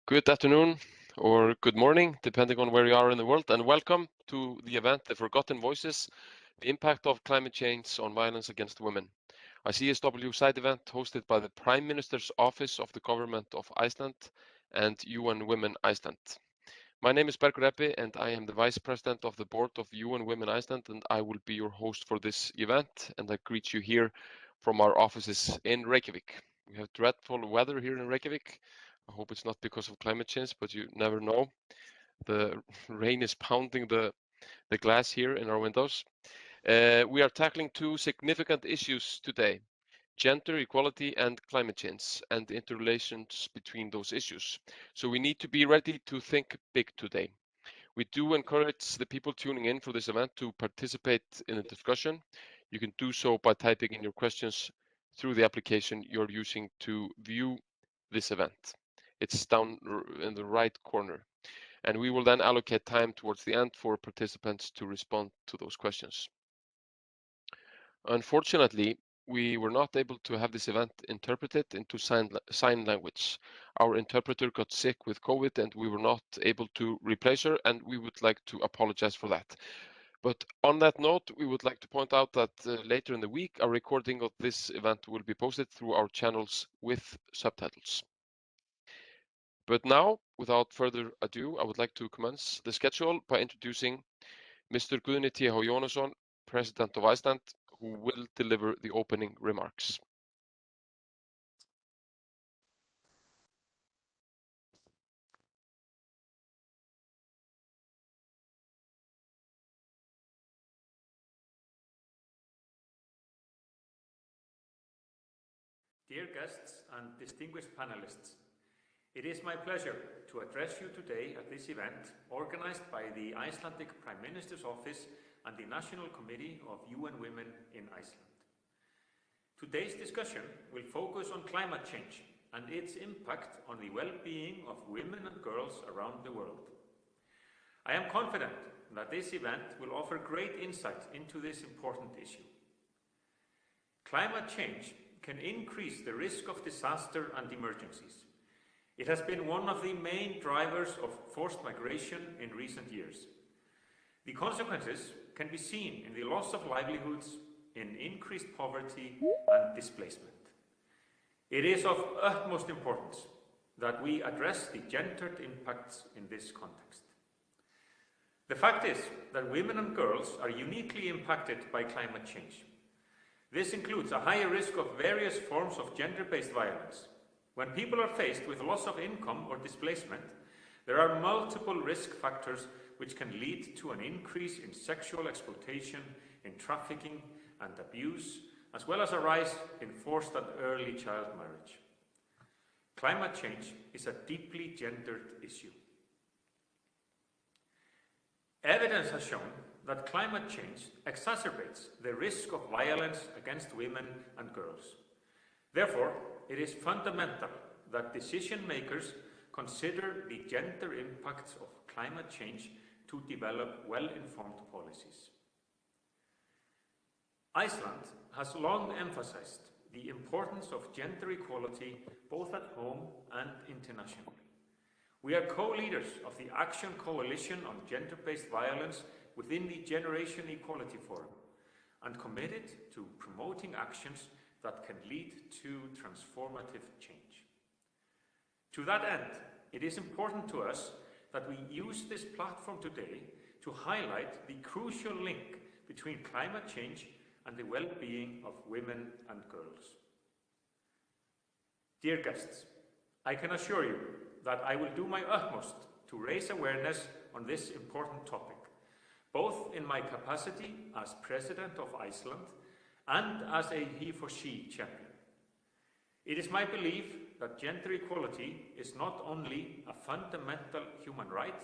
Good afternoon or good morning, depending on where you are in the world, and welcome to the event, The Forgotten Voices, the impact of climate change on violence against women, a CSW side event hosted by the Prime Minister's Office of the Government of Iceland and UN Women Iceland. My name is Bergur Ebbi and I am the Vice President of the Board of UN Women Iceland, and I will be your host for this event, and I greet you here from our offices in Reykjavik. We have dreadful weather here in Reykjavik. I hope it's not because of climate change, but you never know. The rain is pounding the glass here in our windows. We are tackling two significant issues today: gender equality and climate change, and the interrelations between those issues. So we need to be ready to think big today. We do encourage the people tuning in for this event to participate in the discussion. You can do so by typing in your questions through the application you're using to view this event. It's down in the right corner. And we will then allocate time towards the end for participants to respond to those questions. Unfortunately, we were not able to have this event interpreted into sign language. Our interpreter got sick with COVID and we were not able to replace her, and we would like to apologize for that. But on that note, we would like to point out that later in the week, a recording of this event will be posted through our channels with subtitles. But now, without further ado, I would like to commence the schedule by introducing Mr. Guðni Th. Jónasson, President of Iceland, who will deliver the opening remarks. Dear guests and distinguished panelists, it is my pleasure to address you today at this event organized by the Icelandic Prime Minister's Office and the National Committee of UN Women in Iceland. Today's discussion will focus on climate change and its impact on the well-being of women and girls around the world. I am confident that this event will offer great insight into this important issue. Climate change can increase the risk of disaster and emergencies. It has been one of the main drivers of forced migration in recent years. The consequences can be seen in the loss of livelihoods, in increased poverty and displacement. It is of utmost importance that we address the gendered impacts in this context. The fact is that women and girls are uniquely impacted by climate change. This includes a higher risk of various forms of gender-based violence. When people are faced with loss of income or displacement, there are multiple risk factors which can lead to an increase in sexual exploitation, in trafficking and abuse, as well as a rise in forced and early child marriage. Climate change is a deeply gendered issue. Evidence has shown that climate change exacerbates the risk of violence against women and girls. Therefore, it is fundamental that decision makers consider the gender impacts of climate change to develop well-informed policies. Iceland has long emphasized the importance of gender equality both at home and internationally. We are co-leaders of the Action Coalition on Gender-Based Violence within the Generation Equality Forum and committed to promoting actions that can lead to transformative change. To that end, it is important to us that we use this platform today to highlight the crucial link between climate change and the well-being of women and girls. Dear guests, I can assure you that I will do my utmost to raise awareness on this important topic, both in my capacity as President of Iceland and as a he-for-she champion. It is my belief that gender equality is not only a fundamental human right,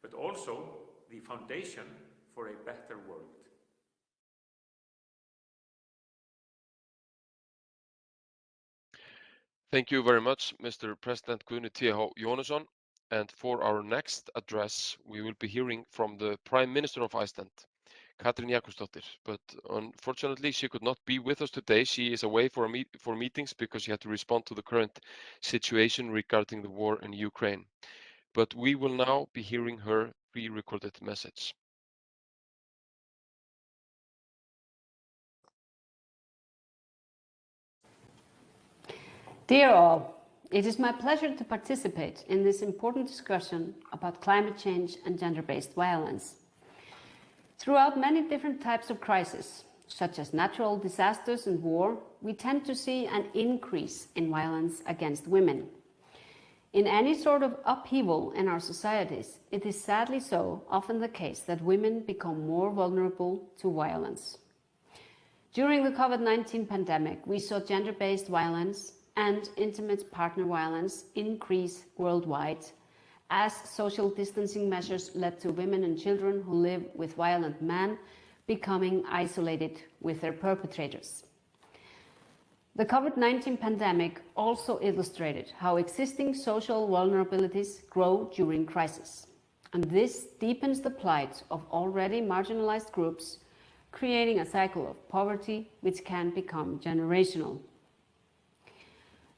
but also the foundation for a better world. Thank you very much, Mr. President Guðni Th. Jónasson. And for our next address, we will be hearing from the Prime Minister of Iceland, Katrín Jakobsdóttir, but unfortunately she could not be with us today. She is away for meetings because she had to respond to the current situation regarding the war in Ukraine. But we will now be hearing her pre-recorded message. Dear all, it is my pleasure to participate in this important discussion about climate change and gender-based violence. Throughout many different types of crises, such as natural disasters and war, we tend to see an increase in violence against women. In any sort of upheaval in our societies, it is sadly so often the case that women become more vulnerable to violence. During the COVID-19 pandemic, we saw gender-based violence and intimate partner violence increase worldwide as social distancing measures led to women and children who live with violent men becoming isolated with their perpetrators. The COVID-19 pandemic also illustrated how existing social vulnerabilities grow during crisis, and this deepens the plight of already marginalized groups, creating a cycle of poverty which can become generational.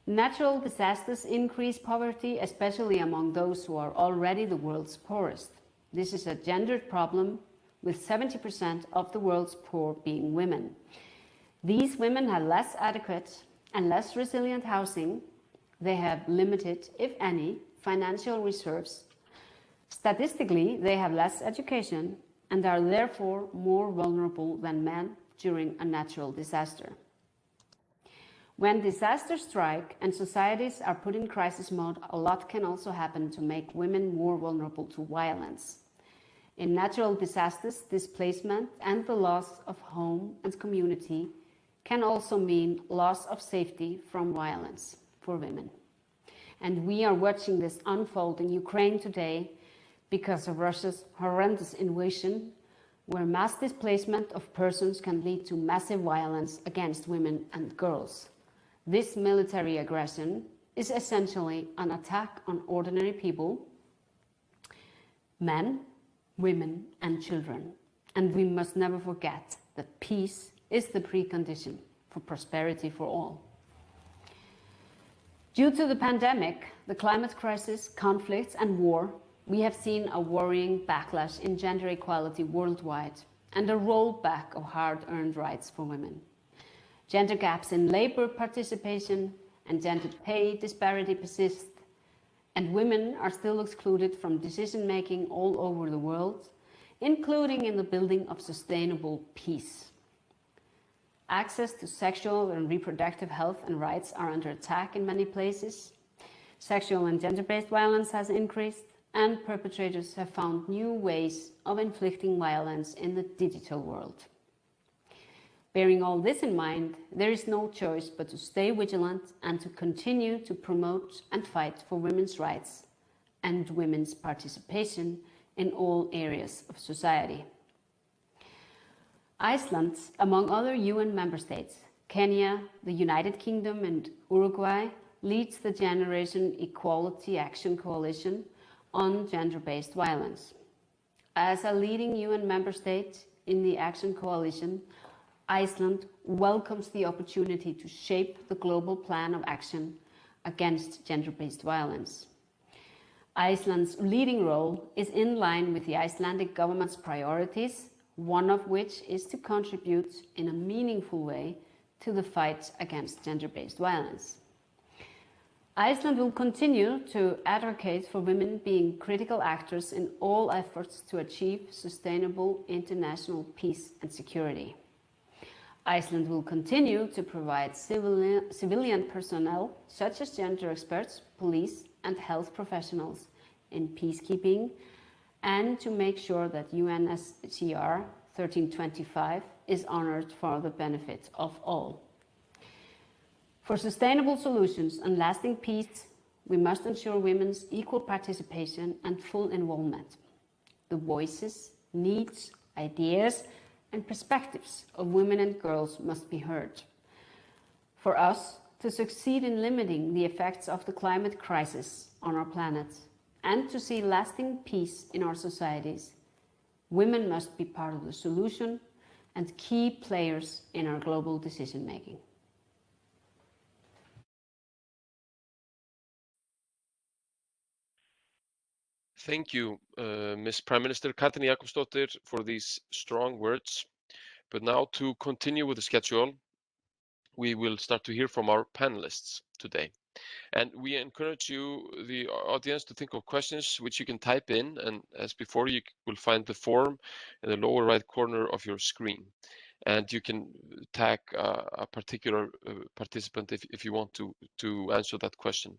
Natural disasters increase poverty, especially among those who are already the world's poorest. This is a gendered problem, with 70% of the world's poor being women. These women have less adequate and less resilient housing. They have limited, if any, financial reserves. Statistically, they have less education and are therefore more vulnerable than men during a natural disaster. When disasters strike and societies are put in crisis mode, a lot can also happen to make women more vulnerable to violence. In natural disasters, displacement and the loss of home and community can also mean loss of safety from violence for women. And we are watching this unfold in Ukraine today because of Russia's horrendous invasion, where mass displacement of persons can lead to massive violence against women and girls. This military aggression is essentially an attack on ordinary people, men, women, and children. And we must never forget that peace is the precondition for prosperity for all. Due to the pandemic, the climate crisis, conflicts, and war, we have seen a worrying backlash in gender equality worldwide and a rollback of hard-earned rights for women. Gender gaps in labor participation and gender pay disparity persist, and women are still excluded from decision-making all over the world, including in the building of sustainable peace. Access to sexual and reproductive health and rights are under attack in many places. Sexual and gender-based violence has increased, and perpetrators have found new ways of inflicting violence in the digital world. Bearing all this in mind, there is no choice but to stay vigilant and to continue to promote and fight for women's rights and women's participation in all areas of society. Iceland, among other UN member states, Kenya, the United Kingdom, and Uruguay leads the Generation Equality Action Coalition on gender-based violence. As a leading UN member state in the Action Coalition, Iceland welcomes the opportunity to shape the global plan of action against gender-based violence. Iceland's leading role is in line with the Icelandic government's priorities, one of which is to contribute in a meaningful way to the fight against gender-based violence. Iceland will continue to advocate for women being critical actors in all efforts to achieve sustainable international peace and security. Iceland will continue to provide civilian personnel, such as gender experts, police, and health professionals in peacekeeping, and to make sure that UNSCR 1325 is honored for the benefit of all. For sustainable solutions and lasting peace, we must ensure women's equal participation and full involvement. The voices, needs, ideas, and perspectives of women and girls must be heard. For us to succeed in limiting the effects of the climate crisis on our planet and to see lasting peace in our societies, Women must be part of the solution and key players in our global decision making. Thank you, Ms. Prime Minister Katrín Jakobsdóttir, for these strong words. But now, to continue with the schedule, we will start to hear from our panelists today. And we encourage you, the audience, to think of questions which you can type in. And as before, you will find the form in the lower right corner of your screen. And you can tag a particular participant if you want to answer that question.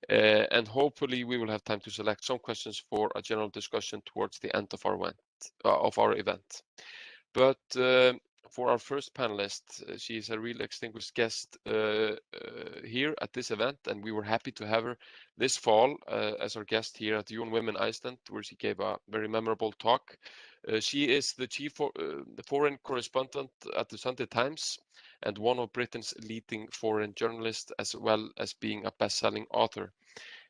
And hopefully we will have time to select some questions for a general discussion towards the end of our event. But for our first panelist, she is a real distinguished guest here at this event, and we were happy to have her this fall as our guest here at UN Women Iceland, where she gave a very memorable talk. She is the chief the foreign correspondent at the Sunday Times and one of Britain's leading foreign journalists, as well as being a best-selling author.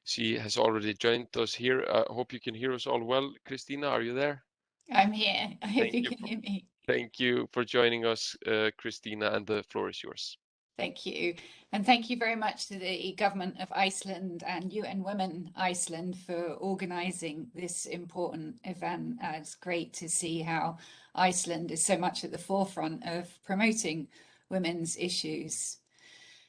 She has already joined us here. I hope you can hear us all well. Christina, are you there? I'm here. I hope you can hear me. Thank you for joining us, Christina, and the floor is yours. Thank you. And thank you very much to the Government of Iceland and UN Women Iceland for organising this important event. It's great to see how Iceland is so much at the forefront of promoting women's issues.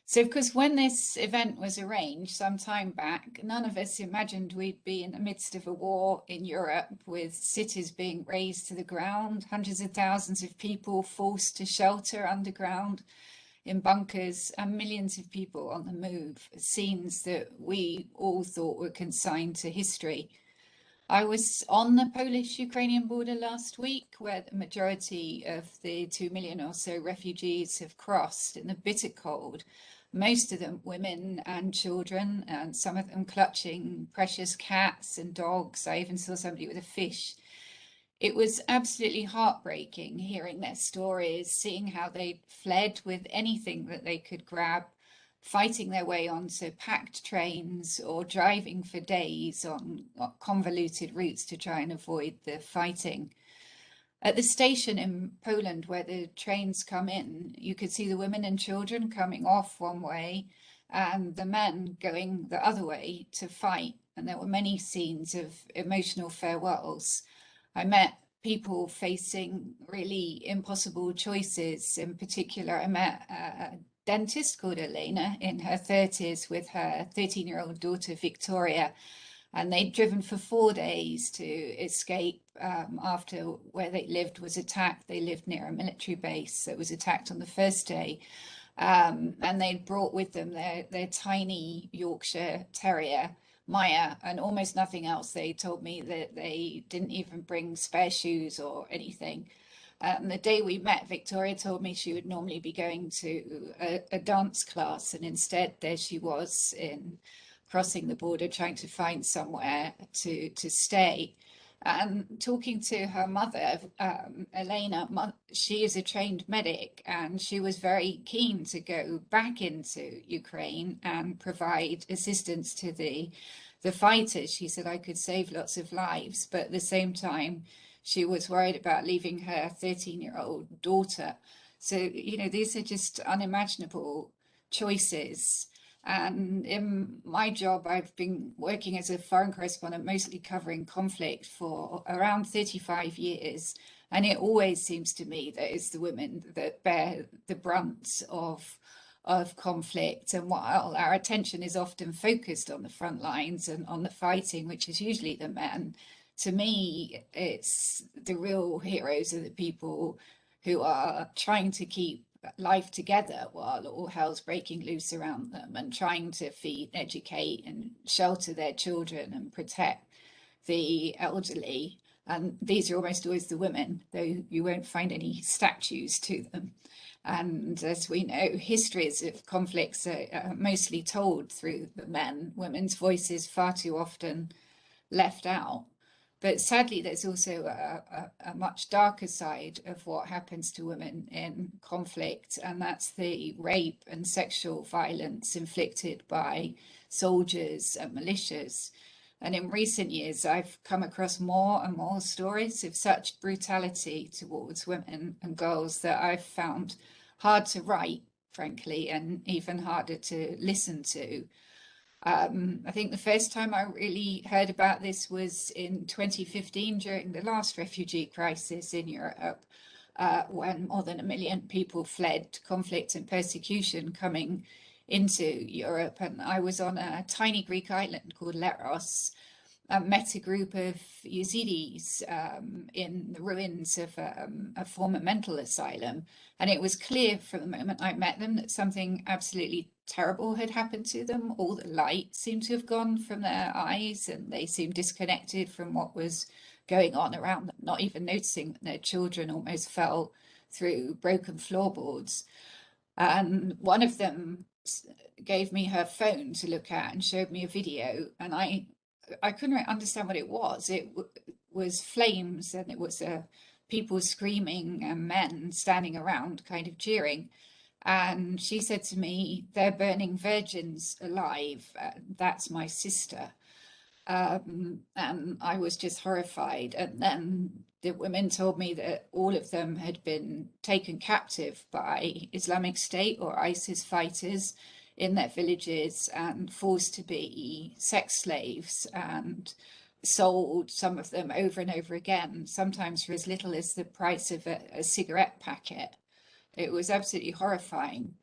So, of course, when this event was arranged some time back, none of us imagined we'd be in the midst of a war in Europe, with cities being razed to the ground, hundreds of thousands of people forced to shelter underground in bunkers, and millions of people on the move, scenes that we all thought were consigned to history. I was on the Polish-Ukrainian border last week, where the majority of the 2 million or so refugees have crossed in the bitter cold, most of them women and children, and some of them clutching precious cats and dogs. I even saw somebody with a fish. It was absolutely heartbreaking hearing their stories, seeing how they fled with anything that they could grab, fighting their way onto packed trains or driving for days on convoluted routes to try and avoid the fighting. At the station in Poland where the trains come in, you could see the women and children coming off one way and the men going the other way to fight. And there were many scenes of emotional farewells. I met people facing really impossible choices. In particular, I met a dentist called Elena in her 30s with her 13-year-old daughter, Victoria. And they'd driven for 4 days to escape after where they lived was attacked. They lived near a military base that was attacked on the first day. And they'd brought with them their tiny Yorkshire Terrier, Maya, and almost nothing else. They told me that they didn't even bring spare shoes or anything. And the day we met, Victoria told me she would normally be going to a dance class, and instead there she was in crossing the border, trying to find somewhere to stay. And talking to her mother, Elena, she is a trained medic, and she was very keen to go back into Ukraine and provide assistance to the fighters. She said, I could save lots of lives, but at the same time, she was worried about leaving her 13-year-old daughter. So, you know, these are just unimaginable choices. And in my job, I've been working as a foreign correspondent, mostly covering conflict for around 35 years. And it always seems to me that it's the women that bear the brunt of conflict. And while our attention is often focused on the front lines and on the fighting, which is usually the men, to me, it's the real heroes are the people who are trying to keep life together while all hell's breaking loose around them, and trying to feed, educate and shelter their children and protect the elderly. And these are almost always the women, though you won't find any statues to them. And as we know, histories of conflicts are mostly told through the men. Women's voices far too often left out. But sadly, there's also a much darker side of what happens to women in conflict, and that's the rape and sexual violence inflicted by soldiers and militias. And in recent years, I've come across more and more stories of such brutality towards women and girls that I've found hard to write, frankly, and even harder to listen to. I think the first time I really heard about this was in 2015 during the last refugee crisis in Europe, when more than 1 million people fled conflict and persecution coming into Europe. And I was on a tiny Greek island called Leros, met a group of Yazidis in the ruins of a former mental asylum. And it was clear from the moment I met them that something absolutely terrible had happened to them. All the light seemed to have gone from their eyes, and they seemed disconnected from what was going on around them, not even noticing that their children almost fell through broken floorboards. And one of them gave me her phone to look at and showed me a video, and I couldn't understand what it was. It was flames, and it was people screaming and men standing around kind of jeering. And she said to me, "They're burning virgins alive. That's my sister." And I was just horrified. And then the women told me that all of them had been taken captive by Islamic State or ISIS fighters in their villages and forced to be sex slaves and sold, some of them over and over again, sometimes for as little as the price of a cigarette packet. It was absolutely horrifying.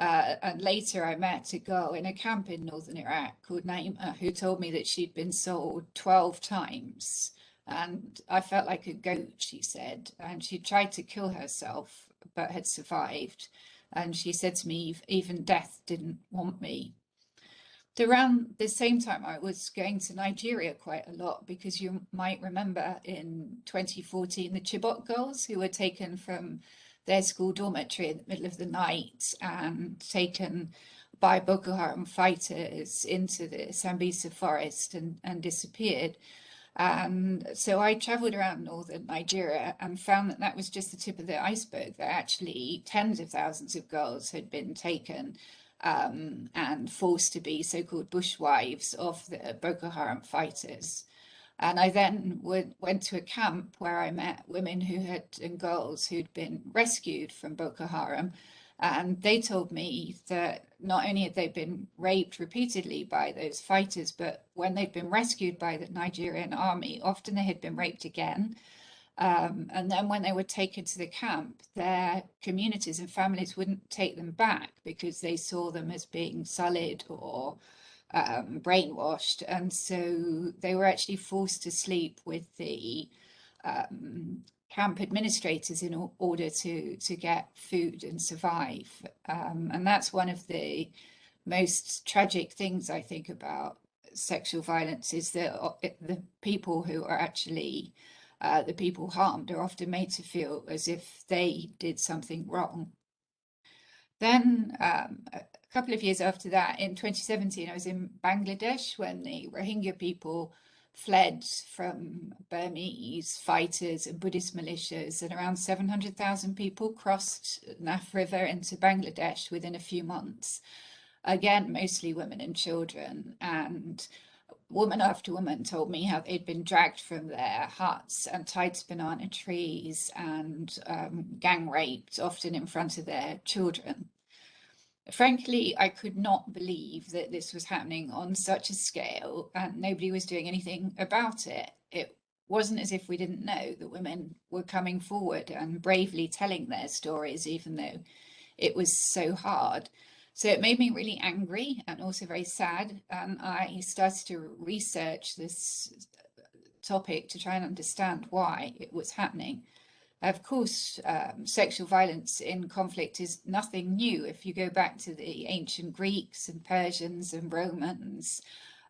And later I met a girl in a camp in northern Iraq called Naima, who told me that she'd been sold 12 times. And I felt like a goat, she said. And she tried to kill herself, but had survived. And she said to me, even death didn't want me. Around the same time, I was going to Nigeria quite a lot, because you might remember in 2014, the Chibok girls who were taken from their school dormitory in the middle of the night and taken by Boko Haram fighters into the Sambisa forest and disappeared. And so I traveled around northern Nigeria and found that that was just the tip of the iceberg, that actually tens of thousands of girls had been taken and forced to be so-called bushwives of the Boko Haram fighters. And I then went to a camp where I met women and girls who'd been rescued from Boko Haram. And they told me that not only had they been raped repeatedly by those fighters, but when they'd been rescued by the Nigerian army, often they had been raped again. And then when they were taken to the camp, their communities and families wouldn't take them back because they saw them as being sullied or brainwashed. And so they were actually forced to sleep with the camp administrators in order to get food and survive. And that's one of the most tragic things I think about sexual violence, is that the people who are actually the people harmed are often made to feel as if they did something wrong. Then a couple of years after that, in 2017, I was in Bangladesh when the Rohingya people fled from Burmese fighters and Buddhist militias, and around 700,000 people crossed Naf River into Bangladesh within a few months. Again, mostly women and children. And woman after woman told me how they'd been dragged from their huts and tied to banana trees and gang raped, often in front of their children. Frankly, I could not believe that this was happening on such a scale and nobody was doing anything about it. It wasn't as if we didn't know that women were coming forward and bravely telling their stories, even though it was so hard. So it made me really angry and also very sad. And I started to research this topic to try and understand why it was happening. Of course, sexual violence in conflict is nothing new. If you go back to the ancient Greeks and Persians and Romans,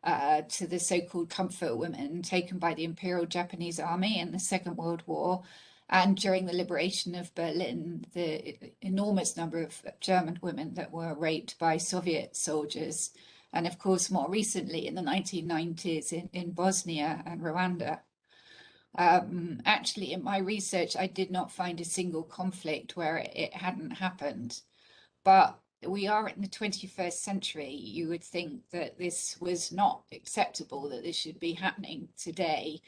to the so-called comfort women taken by the Imperial Japanese Army in the Second World War, and during the liberation of Berlin, the enormous number of German women that were raped by Soviet soldiers, and of course, more recently in the 1990s in Bosnia and Rwanda. Actually, in my research, I did not find a single conflict where it hadn't happened. But we are in the 21st century. You would think that this was not acceptable, that this should be happening today.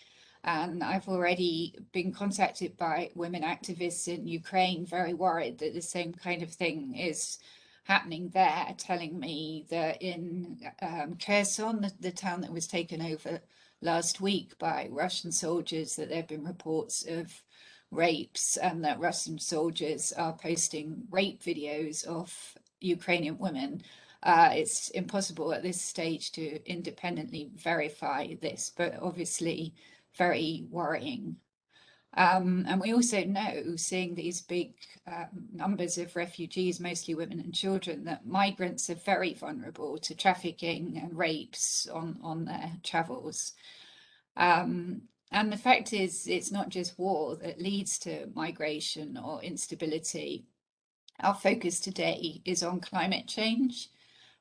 And I've already been contacted by women activists in Ukraine, very worried that the same kind of thing is happening there, telling me that in Kherson, the town that was taken over last week by Russian soldiers, that there have been reports of rapes and that Russian soldiers are posting rape videos of Ukrainian women. It's impossible at this stage to independently verify this, but obviously very worrying. And we also know, seeing these big numbers of refugees, mostly women and children, that migrants are very vulnerable to trafficking and rapes on their travels. And the fact is, it's not just war that leads to migration or instability. Our focus today is on climate change.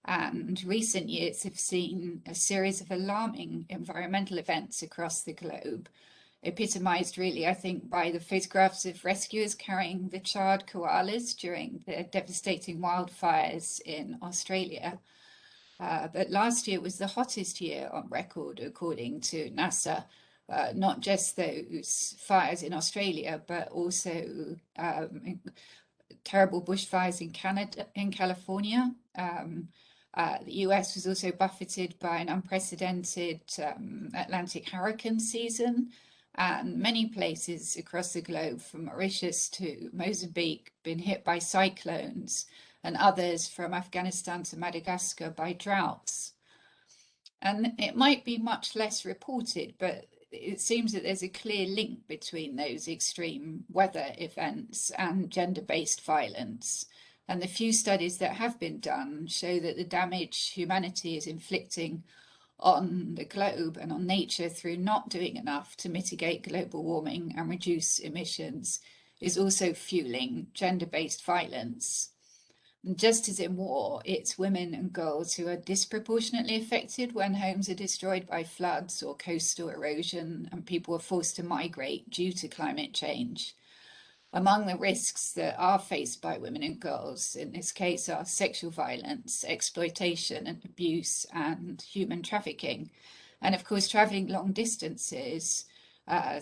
And recent years have seen a series of alarming environmental events across the globe, epitomized really, I think, by the photographs of rescuers carrying the charred koalas during the devastating wildfires in Australia. But last year was the hottest year on record, according to NASA. Not just those fires in Australia, but also terrible bushfires in Canada, in California. The US was also buffeted by an unprecedented Atlantic hurricane season, and many places across the globe, from Mauritius to Mozambique, been hit by cyclones, and others from Afghanistan to Madagascar by droughts. And it might be much less reported, but it seems that there's a clear link between those extreme weather events and gender-based violence. And the few studies that have been done show that the damage humanity is inflicting on the globe and on nature through not doing enough to mitigate global warming and reduce emissions is also fueling gender-based violence. And just as in war, it's women and girls who are disproportionately affected when homes are destroyed by floods or coastal erosion and people are forced to migrate due to climate change. Among the risks that are faced by women and girls in this case are sexual violence, exploitation and abuse, and human trafficking. And of course, traveling long distances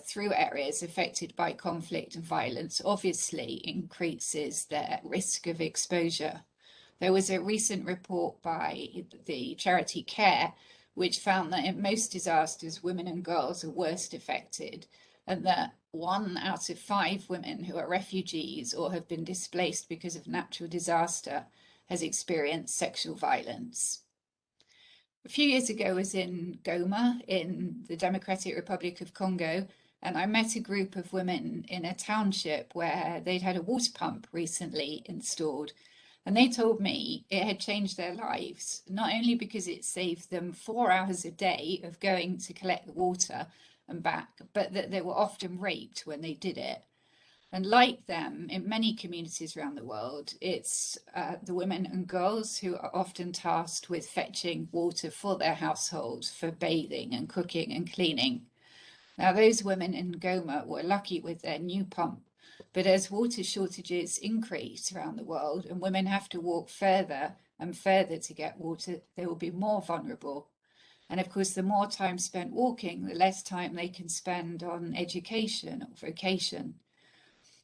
through areas affected by conflict and violence obviously increases their risk of exposure. There was a recent report by the charity CARE, which found that in most disasters, women and girls are worst affected, and that 1 out of 5 women who are refugees or have been displaced because of natural disaster has experienced sexual violence. A few years ago, I was in Goma in the Democratic Republic of Congo, and I met a group of women in a township where they'd had a water pump recently installed. And they told me it had changed their lives, not only because it saved them 4 hours a day of going to collect the water and back, but that they were often raped when they did it. And like them, in many communities around the world, it's the women and girls who are often tasked with fetching water for their households, for bathing and cooking and cleaning. Now, those women in Goma were lucky with their new pump, but as water shortages increase around the world and women have to walk further and further to get water, they will be more vulnerable. And of course, the more time spent walking, the less time they can spend on education or vocation.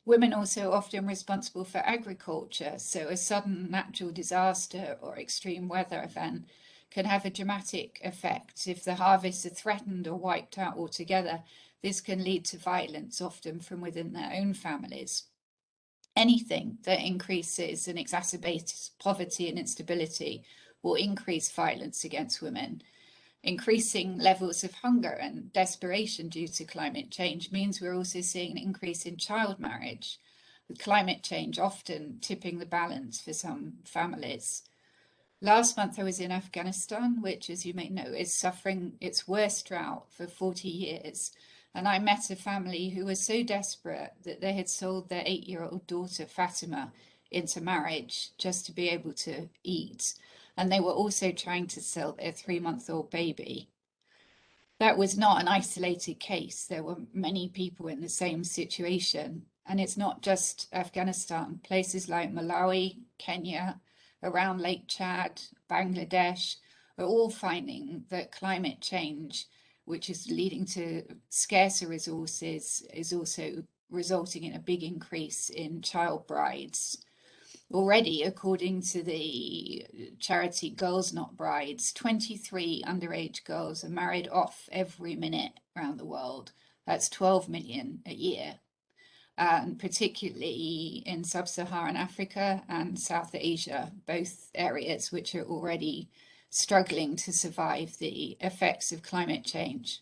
Women also often responsible for agriculture, so a sudden natural disaster or extreme weather event can have a dramatic effect. If the harvests are threatened or wiped out altogether, this can lead to violence, often from within their own families. Anything that increases and exacerbates poverty and instability will increase violence against women. Increasing levels of hunger and desperation due to climate change means we're also seeing an increase in child marriage, with climate change often tipping the balance for some families. Last month I was in Afghanistan, which, as you may know, is suffering its worst drought for 40 years. And I met a family who was so desperate that they had sold their 8-year-old daughter, Fatima, into marriage just to be able to eat. And they were also trying to sell their 3-month-old baby. That was not an isolated case. There were many people in the same situation. And it's not just Afghanistan. Places like Malawi, Kenya, around Lake Chad, Bangladesh, are all finding that climate change, which is leading to scarcer resources, is also resulting in a big increase in child brides. Already, according to the charity Girls Not Brides, 23 underage girls are married off every minute around the world. That's 12 million a year. And particularly in sub-Saharan Africa and South Asia, both areas which are already struggling to survive the effects of climate change.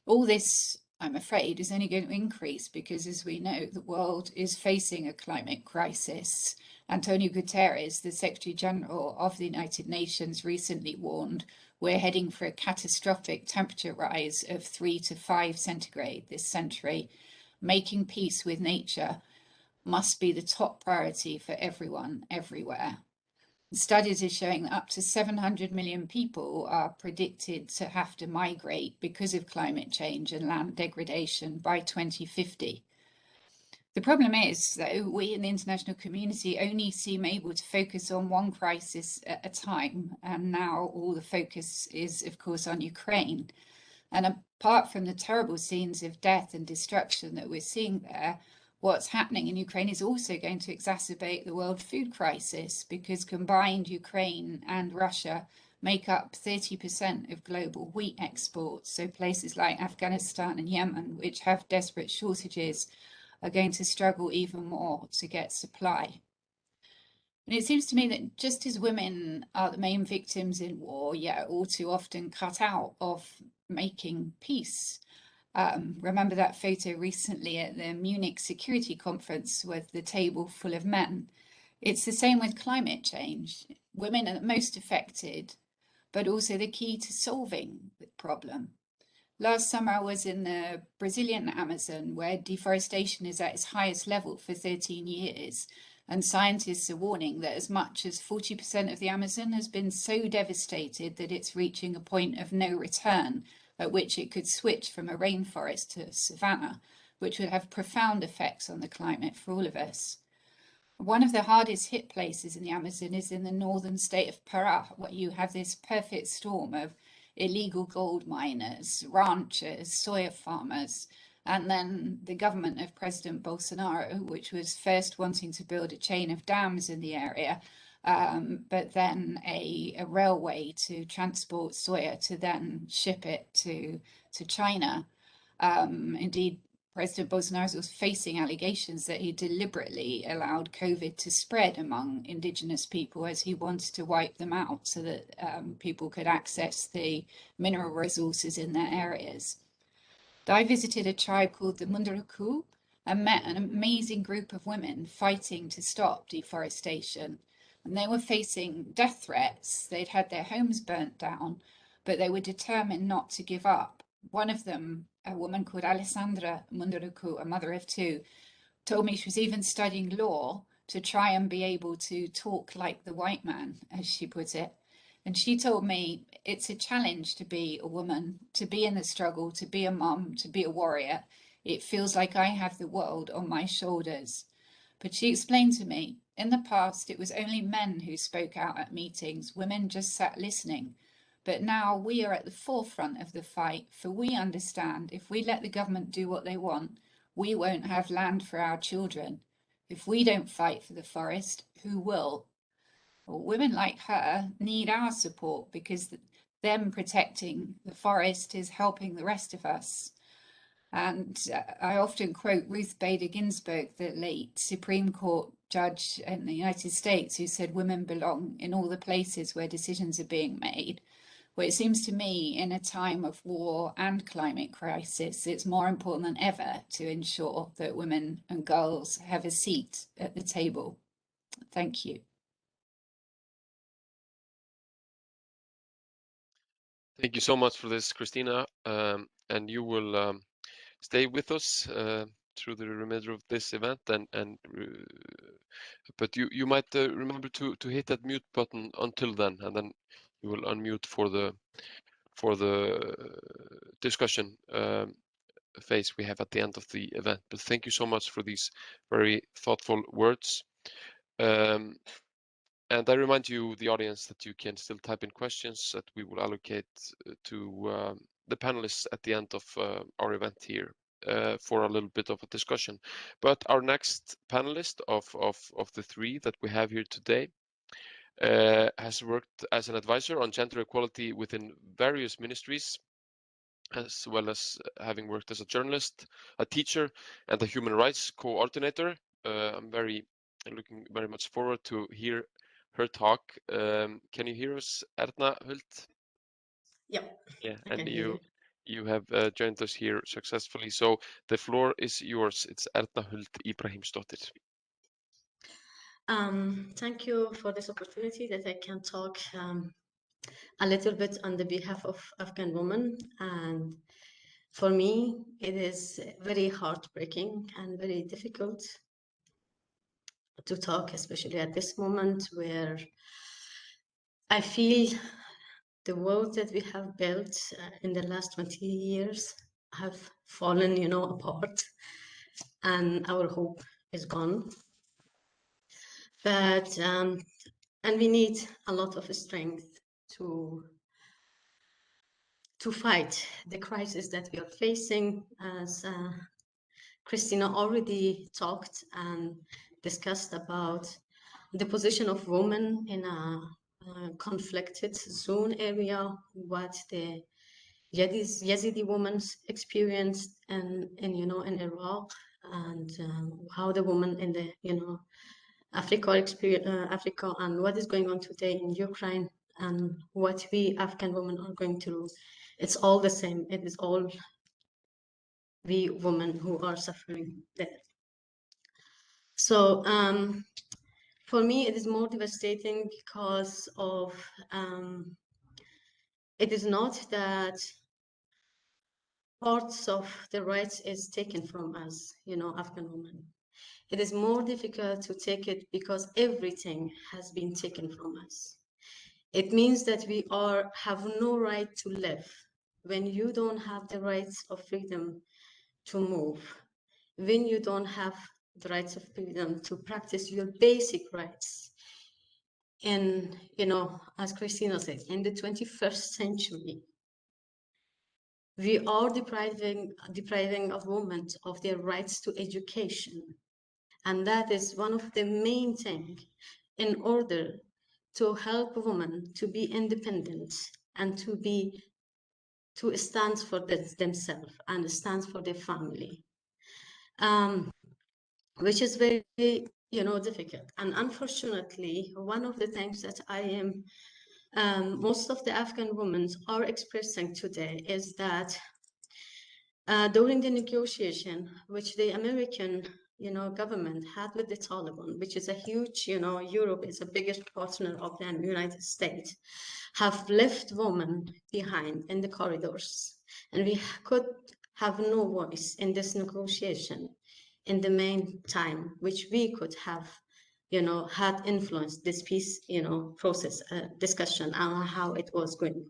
All this, I'm afraid, is only going to increase because, as we know, the world is facing a climate crisis. Antonio Guterres, the Secretary General of the United Nations, recently warned we're heading for a catastrophic temperature rise of 3 to 5 centigrade this century. Making peace with nature must be the top priority for everyone, everywhere. Studies are showing that up to 700 million people are predicted to have to migrate because of climate change and land degradation by 2050. The problem is, though, we in the international community only seem able to focus on one crisis at a time, and now all the focus is, of course, on Ukraine. And apart from the terrible scenes of death and destruction that we're seeing there, what's happening in Ukraine is also going to exacerbate the world food crisis, because combined Ukraine and Russia make up 30% of global wheat exports. So places like Afghanistan and Yemen, which have desperate shortages, are going to struggle even more to get supply. And it seems to me that just as women are the main victims in war, yet all too often cut out of making peace. Remember that photo recently at the Munich Security Conference with the table full of men? It's the same with climate change. Women are the most affected, but also the key to solving the problem. Last summer, I was in the Brazilian Amazon, where deforestation is at its highest level for 13 years. And scientists are warning that as much as 40% of the Amazon has been so devastated that it's reaching a point of no return, at which it could switch from a rainforest to a savanna, which would have profound effects on the climate for all of us. One of the hardest hit places in the Amazon is in the northern state of Pará, where you have this perfect storm of illegal gold miners, ranchers, soya farmers, and then the government of President Bolsonaro, which was first wanting to build a chain of dams in the area, but then a railway to transport soya to then ship it to China. Indeed, President Bolsonaro was facing allegations that he deliberately allowed COVID to spread among indigenous people as he wanted to wipe them out so that people could access the mineral resources in their areas. I visited a tribe called the Munduruku and met an amazing group of women fighting to stop deforestation. And they were facing death threats. They'd had their homes burnt down, but they were determined not to give up. One of them, a woman called Alessandra Munduruku, a mother of two, told me she was even studying law to try and be able to talk like the white man, as she put it. And she told me it's a challenge to be a woman, to be in the struggle, to be a mum, to be a warrior. It feels like I have the world on my shoulders. But she explained to me, in the past, it was only men who spoke out at meetings. Women just sat listening. But now we are at the forefront of the fight, for we understand if we let the government do what they want, we won't have land for our children. If we don't fight for the forest, who will? Well, women like her need our support because them protecting the forest is helping the rest of us. And I often quote Ruth Bader Ginsburg, the late Supreme Court judge in the United States, who said women belong in all the places where decisions are being made. Well, it seems to me in a time of war and climate crisis, it's more important than ever to ensure that women and girls have a seat at the table. Thank you. Thank you so much for this, Christina. And you will stay with us through the remainder of this event, but you might remember to hit that mute button until then, and then you will unmute for the discussion phase we have at the end of the event. But thank you so much for these very thoughtful words. And And I remind you, the audience, that you can still type in questions that we will allocate to the panelists at the end of our event here for a little bit of a discussion. But our next panelist of the three that we have here today has worked as an advisor on gender equality within various ministries, as well as having worked as a journalist, a teacher, and a human rights coordinator. I'm looking very much forward to hear her talk. Can you hear us, Erna Hult? Yep. Yeah, I can hear you have joined us here successfully. So the floor is yours. It's Erna Hult Ibrahimsdottir. Thank you for this opportunity that I can talk a little bit on the behalf of Afghan women. And for me, it is very heartbreaking and very difficult to talk, especially at this moment where I feel the world that we have built in the last 20 years have fallen, apart, and our hope is gone. But and we need a lot of strength to fight the crisis that we are facing, as Christina already talked and discussed about the position of women in a conflicted zone area, what the Yazidi women experienced in Iraq, and how the women in the Africa and what is going on today in Ukraine, and what we Afghan women are going through. It's all the same. It is all we women who are suffering there. So for me, it is more devastating because of it is not that parts of the rights is taken from us, Afghan women. It is more difficult to take it because everything has been taken from us. It means that we have no right to live when you don't have the rights of freedom to move, when you don't have the rights of freedom to practice your basic rights. And, as Christina said, in the 21st century, we are depriving of women of their rights to education. And that is one of the main things in order to help women to be independent and to stand for themselves and stand for their family, which is very, difficult. And unfortunately, one of the things that most of the Afghan women are expressing today is that during the negotiation, which the American government had with the Taliban, which is a huge, Europe is the biggest partner of the United States, have left women behind in the corridors. And we could have no voice in this negotiation in the main time, which we could have, had influenced this peace, process, discussion on how it was going.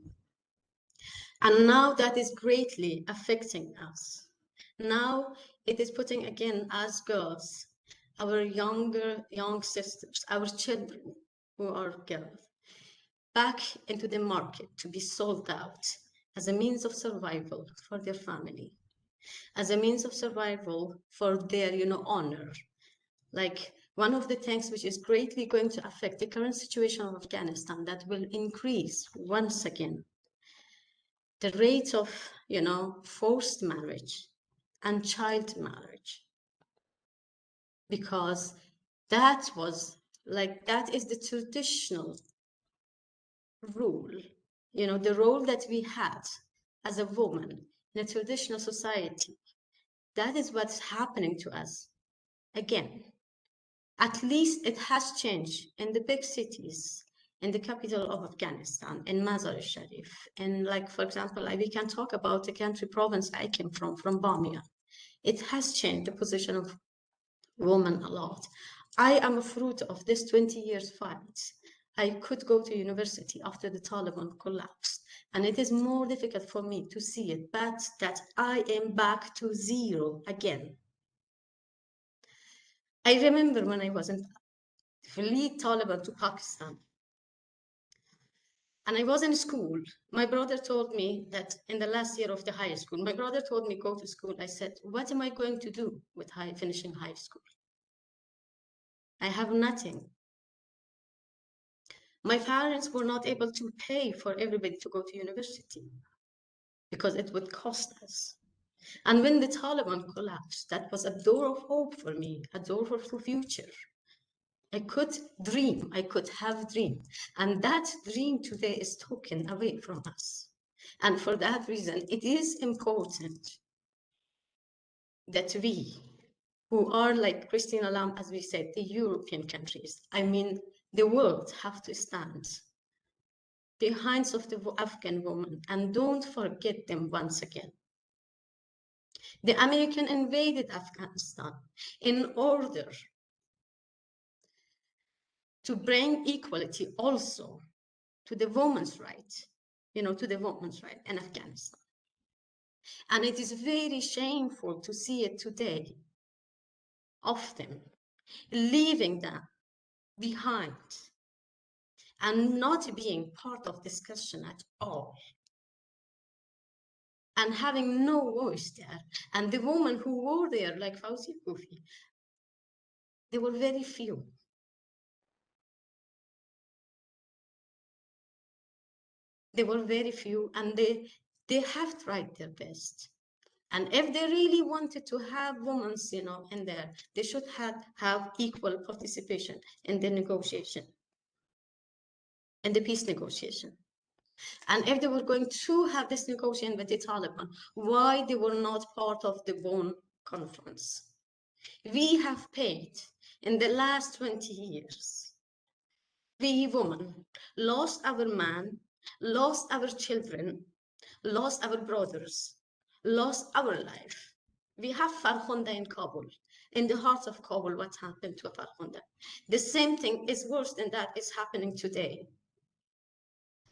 And now that is greatly affecting us. Now it is putting again as girls, our young sisters, our children who are girls, back into the market to be sold out as a means of survival for their family, as a means of survival for their, honor. Like one of the things which is greatly going to affect the current situation of Afghanistan, that will increase once again the rate of, forced marriage and child marriage, because that is the traditional rule, the role that we had as a woman in a traditional society. That is what's happening to us again. At least it has changed in the big cities, in the capital of Afghanistan, in Mazar-e-Sharif. And for example, we can talk about the country province I came from Bamia. It has changed the position of women a lot. I am a fruit of this 20 years fight. I could go to university after the Taliban collapsed, and it is more difficult for me to see it, but that I am back to zero again. I remember when I was in flee Taliban to Pakistan. And I was in school. My brother told me that in the last year of the high school, my brother told me, go to school. I said, what am I going to do with finishing high school? I have nothing. My parents were not able to pay for everybody to go to university because it would cost us. And when the Taliban collapsed, that was a door of hope for me, a door for the future. I could dream, I could have dream. And that dream today is taken away from us. And for that reason, it is important that we, who are like Christina Lamb, as we said, the European countries, I mean, the world have to stand behind of the Afghan women and don't forget them once again. The American invaded Afghanistan in order to bring equality also to the women's right, to the women's right in Afghanistan. And it is very shameful to see it today, of them leaving them behind and not being part of discussion at all, and having no voice there. And the women who were there, like Fawzia Koofi, they were very few. They were very few, and they have tried their best. And if they really wanted to have women, in there, they should have equal participation in the negotiation, in the peace negotiation. And if they were going to have this negotiation with the Taliban, why they were not part of the Bonn conference? We have paid in the last 20 years. We women lost our man, lost our children, lost our brothers, lost our life. We have Farkhunda in Kabul. In the heart of Kabul, what happened to Farkhunda? The same thing is worse than that is happening today.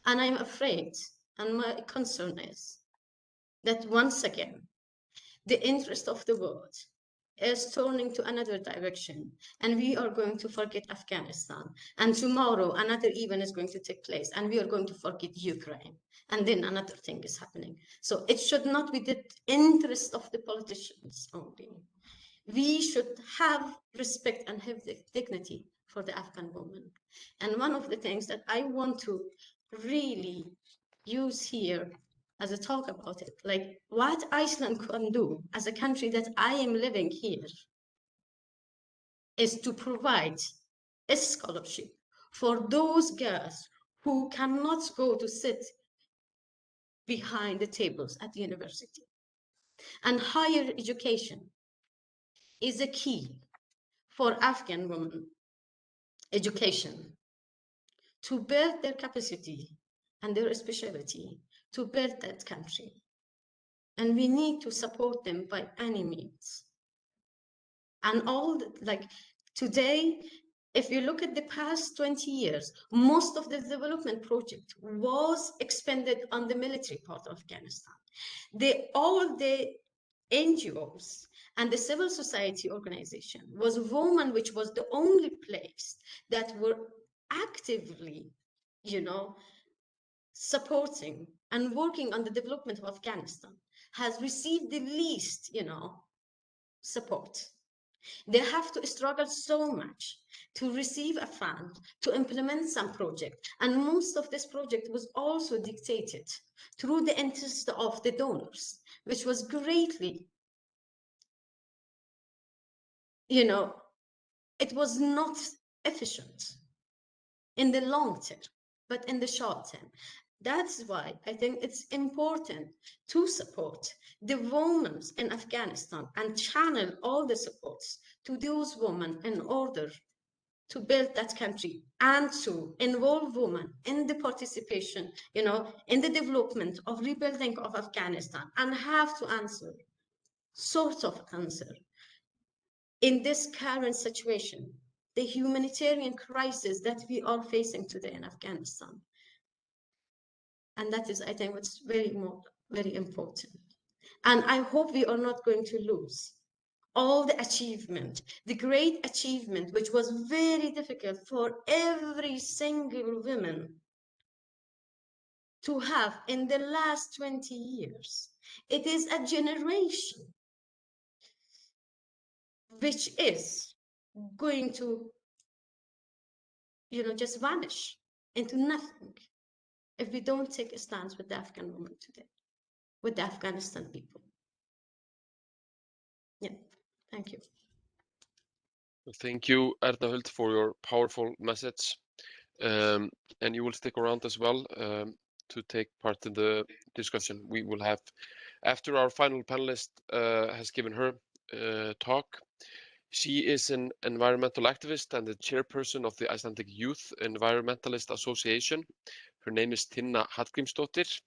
And I'm afraid, and my concern is that once again, the interest of the world is turning to another direction, and we are going to forget Afghanistan. And tomorrow, another event is going to take place, and we are going to forget Ukraine. And then another thing is happening. So it should not be the interest of the politicians only. We should have respect and have the dignity for the Afghan woman. And one of the things that I want to really use here as a talk about it, like what Iceland can do as a country that I am living here, is to provide a scholarship for those girls who cannot go to sit behind the tables at the university. And higher education is a key for Afghan women education to build their capacity and their specialty to build that country. And we need to support them by any means. And like today, if you look at the past 20 years, most of the development project was expended on the military part of Afghanistan. All the NGOs and the civil society organization was women, which was the only place that were actively, supporting and working on the development of Afghanistan, has received the least, support. They have to struggle so much to receive a fund, to implement some project. And most of this project was also dictated through the interest of the donors, which was greatly, it was not efficient in the long term, but in the short term. That's why I think it's important to support the women in Afghanistan and channel all the supports to those women in order to build that country and to involve women in the participation, in the development of rebuilding of Afghanistan, and have to answer in this current situation, the humanitarian crisis that we are facing today in Afghanistan. And that is, I think, what's very important. And I hope we are not going to lose all the achievement, the great achievement, which was very difficult for every single woman to have in the last 20 years. It is a generation which is going to, just vanish into nothing if we don't take a stance with the Afghan women today, with the Afghanistan people. Yeah, thank you. Thank you, Erna Huld, for your powerful message. And you will stick around as well to take part in the discussion we will have after our final panelist has given her talk. She is an environmental activist and the chairperson of the Icelandic Youth Environmentalist Association. Her name is Tinna Hallgrímsdóttir,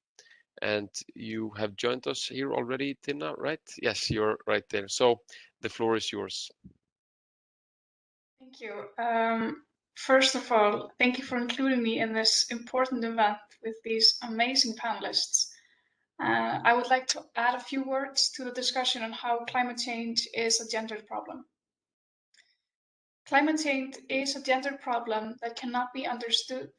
and you have joined us here already, Tinna, right? Yes, you're right there. So the floor is yours. Thank you. First of all, thank you for including me in this important event with these amazing panelists. I would like to add a few words to the discussion on how climate change is a gendered problem. Climate change is a gendered problem that cannot be understood,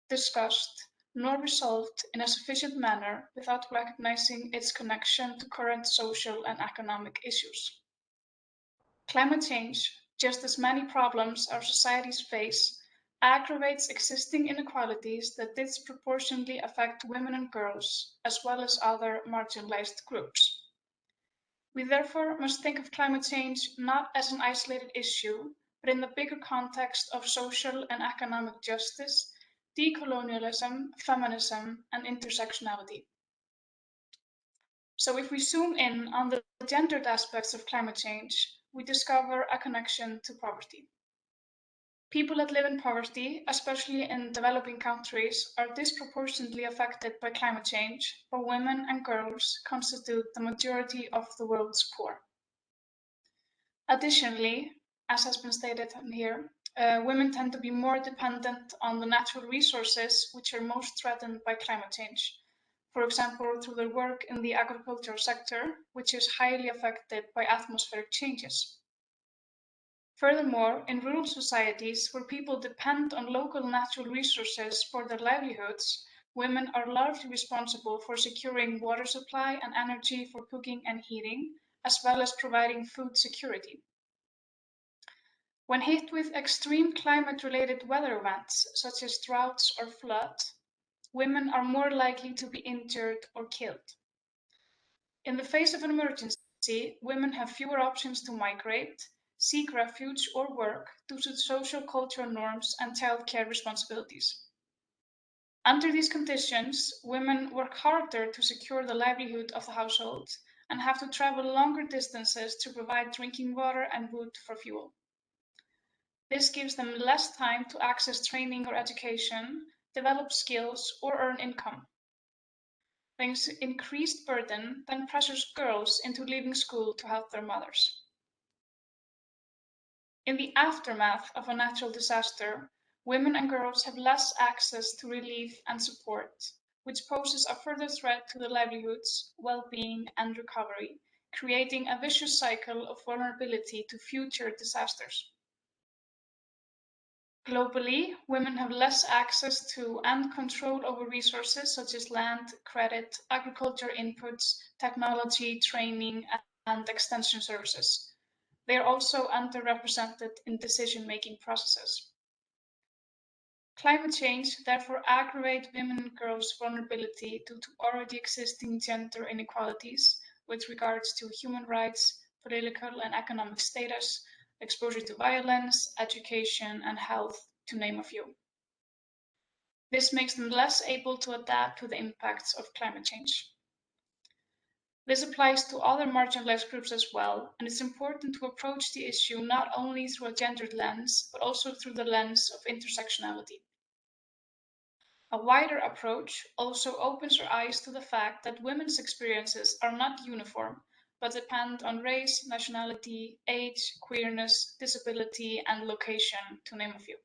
discussed, nor resolved in a sufficient manner without recognizing its connection to current social and economic issues. Climate change, just as many problems our societies face, aggravates existing inequalities that disproportionately affect women and girls, as well as other marginalized groups. We therefore must think of climate change not as an isolated issue, but in the bigger context of social and economic justice, decolonialism, feminism, and intersectionality. So if we zoom in on the gendered aspects of climate change, we discover a connection to poverty. People that live in poverty, especially in developing countries, are disproportionately affected by climate change, while women and girls constitute the majority of the world's poor. Additionally, as has been stated here, women tend to be more dependent on the natural resources which are most threatened by climate change. For example, through their work in the agricultural sector, which is highly affected by atmospheric changes. Furthermore, in rural societies where people depend on local natural resources for their livelihoods, women are largely responsible for securing water supply and energy for cooking and heating, as well as providing food security. When hit with extreme climate-related weather events, such as droughts or floods, women are more likely to be injured or killed. In the face of an emergency, women have fewer options to migrate, seek refuge, or work due to social cultural norms and childcare responsibilities. Under these conditions, women work harder to secure the livelihood of the household and have to travel longer distances to provide drinking water and wood for fuel. This gives them less time to access training or education, develop skills, or earn income. This increased burden then pressures girls into leaving school to help their mothers. In the aftermath of a natural disaster, women and girls have less access to relief and support, which poses a further threat to their livelihoods, well-being, and recovery, creating a vicious cycle of vulnerability to future disasters. Globally, women have less access to and control over resources such as land, credit, agriculture inputs, technology, training, and extension services. They are also underrepresented in decision-making processes. Climate change therefore aggravates women and girls' vulnerability due to already existing gender inequalities with regards to human rights, political and economic status, exposure to violence, education, and health, to name a few. This makes them less able to adapt to the impacts of climate change. This applies to other marginalized groups as well, and it's important to approach the issue not only through a gendered lens, but also through the lens of intersectionality. A wider approach also opens our eyes to the fact that women's experiences are not uniform, but depend on race, nationality, age, queerness, disability, and location, to name a few.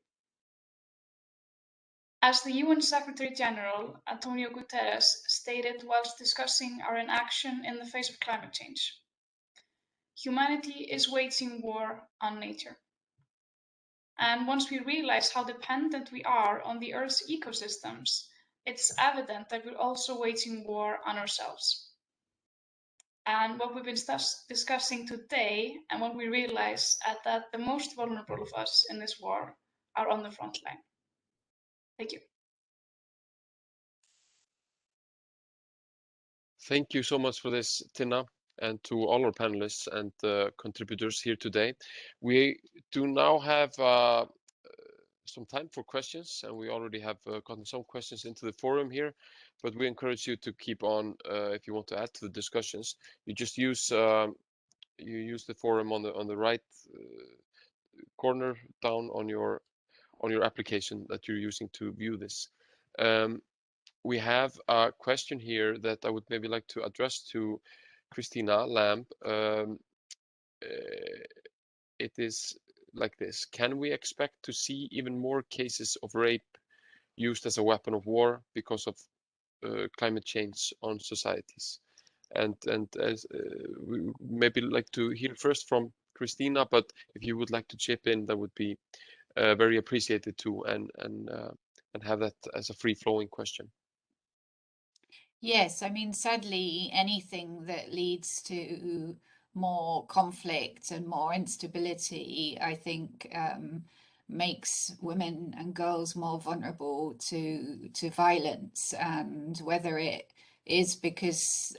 As the UN Secretary General, Antonio Guterres, stated whilst discussing our inaction in the face of climate change, humanity is waging war on nature. And once we realize how dependent we are on the Earth's ecosystems, it's evident that we're also waging war on ourselves. And what we've been discussing today, and what we realize is that the most vulnerable of us in this war are on the front line. Thank you. Thank you so much for this, Tinna, and to all our panelists and contributors here today. We do now have some time for questions, and we already have gotten some questions into the forum here, but we encourage you to keep on if you want to add to the discussions. You just use the forum on the right corner down on your application that you're using to view this. We have a question here that I would maybe like to address to Christina Lamb. It is like this: can we expect to see even more cases of rape used as a weapon of war because of climate change on societies? And as we maybe like to hear first from Christina, but if you would like to chip in, that would be very appreciated too, and have that as a free-flowing question. Yes, I mean, sadly, anything that leads to more conflict and more instability, I think, makes women and girls more vulnerable to violence. And whether it is because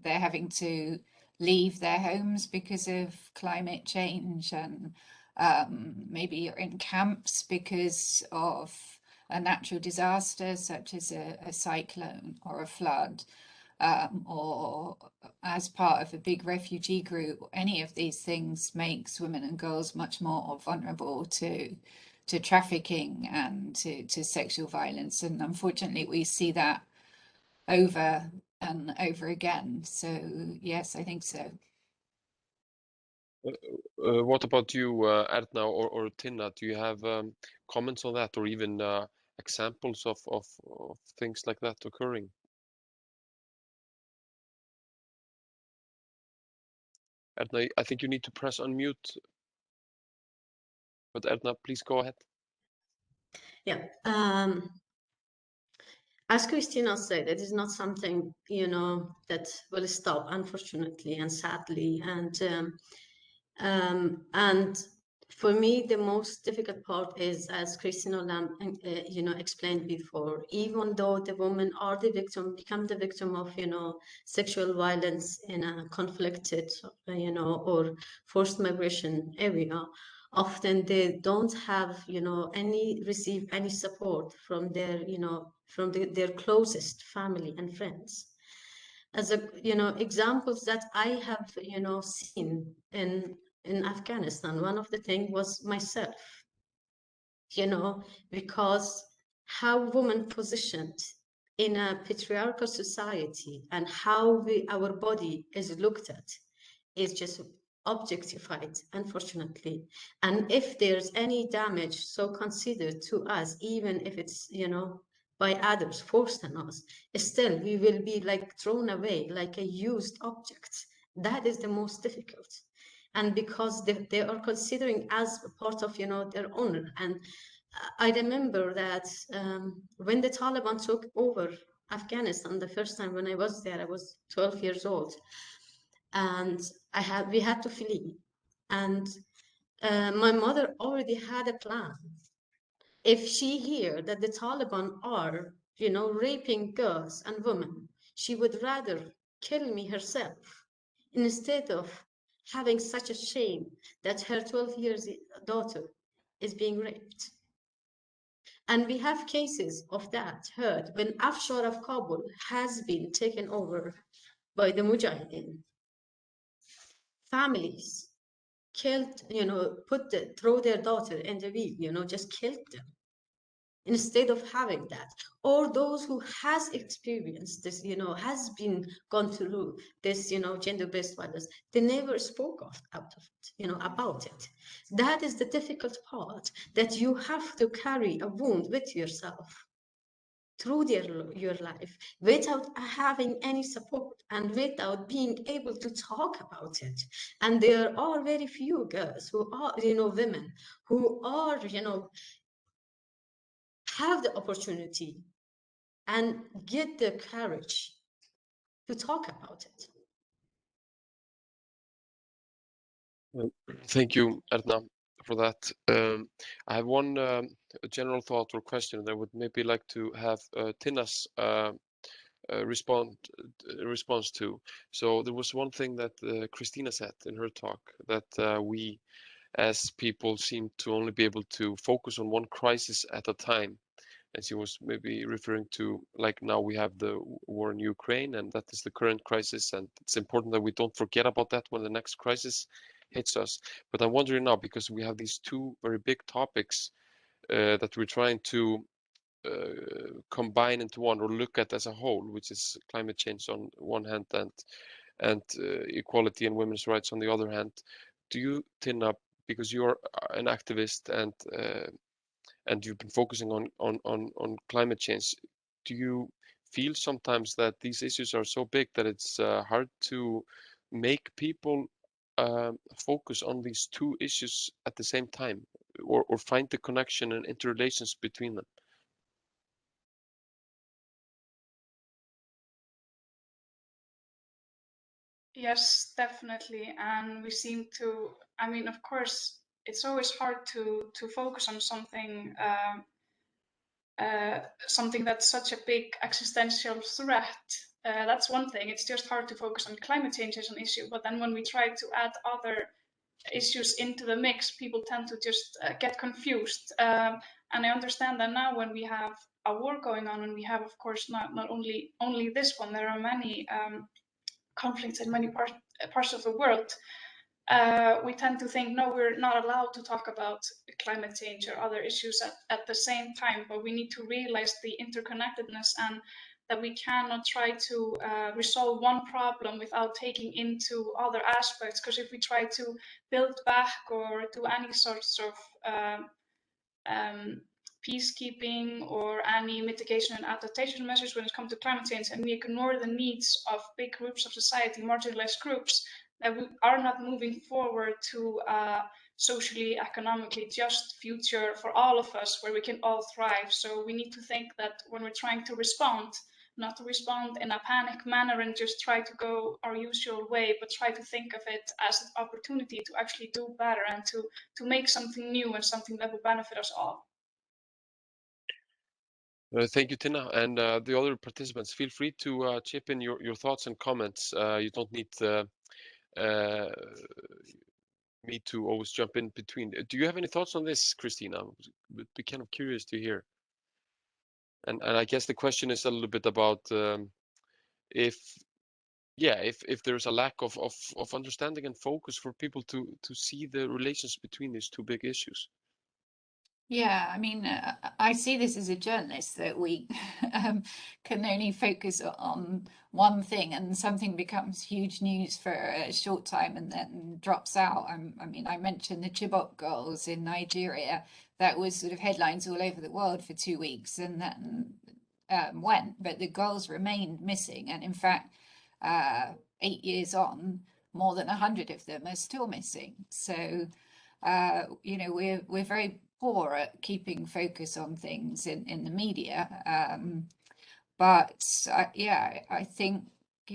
they're having to leave their homes because of climate change, and maybe you're in camps because of a natural disaster such as a cyclone or a flood, or as part of a big refugee group, any of these things makes women and girls much more vulnerable to trafficking and to sexual violence. And unfortunately, we see that over and over again. So yes, I think so. What about you, Erna or Tinna? Do you have comments on that, or even examples of things like that occurring? Erna, I think you need to press unmute. But Erna, please go ahead. Yeah. As Christina said, it is not something, that will stop, unfortunately and sadly. And for me, the most difficult part is, as Christina Lamb, explained before, even though the women are the victim, become the victim of, sexual violence in a conflicted, or forced migration area, often they don't have, receive any support from their, their closest family and friends. As examples that I have, seen in Afghanistan, one of the things was myself, because how women positioned in a patriarchal society and how our body is looked at is just objectified, unfortunately. And if there's any damage so considered to us, even if it's, by others forced on us, still we will be like thrown away like a used object. That is the most difficult. And because they are considering as part of, their honor. And I remember that when the Taliban took over Afghanistan the first time, when I was there, I was 12 years old, and we had to flee. And my mother already had a plan. If she hear that the Taliban are, raping girls and women, she would rather kill me herself instead of having such a shame that her 12 years daughter is being raped. And we have cases of that heard when Afshar of Kabul has been taken over by the Mujahideen. Families killed, throw their daughter in the wheel, just killed them instead of having that. Or those who has experienced this, has been gone through this, gender-based violence, they never spoke out of it, about it. That is the difficult part, that you have to carry a wound with yourself. through your life without having any support and without being able to talk about it. And there are very few girls who are, women who are, have the opportunity and get the courage to talk about it. Thank you, Erna, for that. I have one general thought or question that I would maybe like to have Tinna's response to. So there was one thing that Christina said in her talk, that we as people seem to only be able to focus on one crisis at a time. And she was maybe referring to, like, now we have the war in Ukraine, and that is the current crisis, and it's important that we don't forget about that when the next crisis hits us. But I'm wondering now, because we have these two very big topics that we're trying to combine into one or look at as a whole, which is climate change on one hand and equality and women's rights on the other hand. Do you, Tinna, because you're an activist and you've been focusing on climate change, do you feel sometimes that these issues are so big that it's hard to make people focus on these two issues at the same time, or find the connection and interrelations between them? Yes, definitely. And we seem to, I mean, of course, it's always hard to focus on something something that's such a big existential threat. That's one thing. It's just hard to focus on climate change as an issue. But then when we try to add other issues into the mix, people tend to just get confused. And I understand that now when we have a war going on, and we have, of course, not only this one, there are many conflicts in many parts of the world. We tend to think, no, we're not allowed to talk about climate change or other issues at the same time, but we need to realize the interconnectedness and that we cannot try to resolve one problem without taking into other aspects. Because if we try to build back or do any sorts of peacekeeping or any mitigation and adaptation measures when it comes to climate change, and we ignore the needs of big groups of society, marginalized groups, that we are not moving forward to a socially, economically just future for all of us where we can all thrive. So we need to think that when we're trying to respond, not to respond in a panic manner and just try to go our usual way, but try to think of it as an opportunity to actually do better and to make something new and something that will benefit us all. Thank you, Tinna, and the other participants. Feel free to chip in your thoughts and comments. You don't need me to always jump in between. Do you have any thoughts on this, Christina? Would be kind of curious to hear. And I guess the question is a little bit about if there's a lack of understanding and focus for people to see the relations between these two big issues. Yeah, I mean, I see this as a journalist that we can only focus on one thing, and something becomes huge news for a short time and then drops out. I mean, I mentioned the Chibok girls in Nigeria. That was sort of headlines all over the world for 2 weeks, and then went, but the girls remained missing. And in fact, 8 years on, more than 100 of them are still missing. So, we're very poor at keeping focus on things in the media. But I think,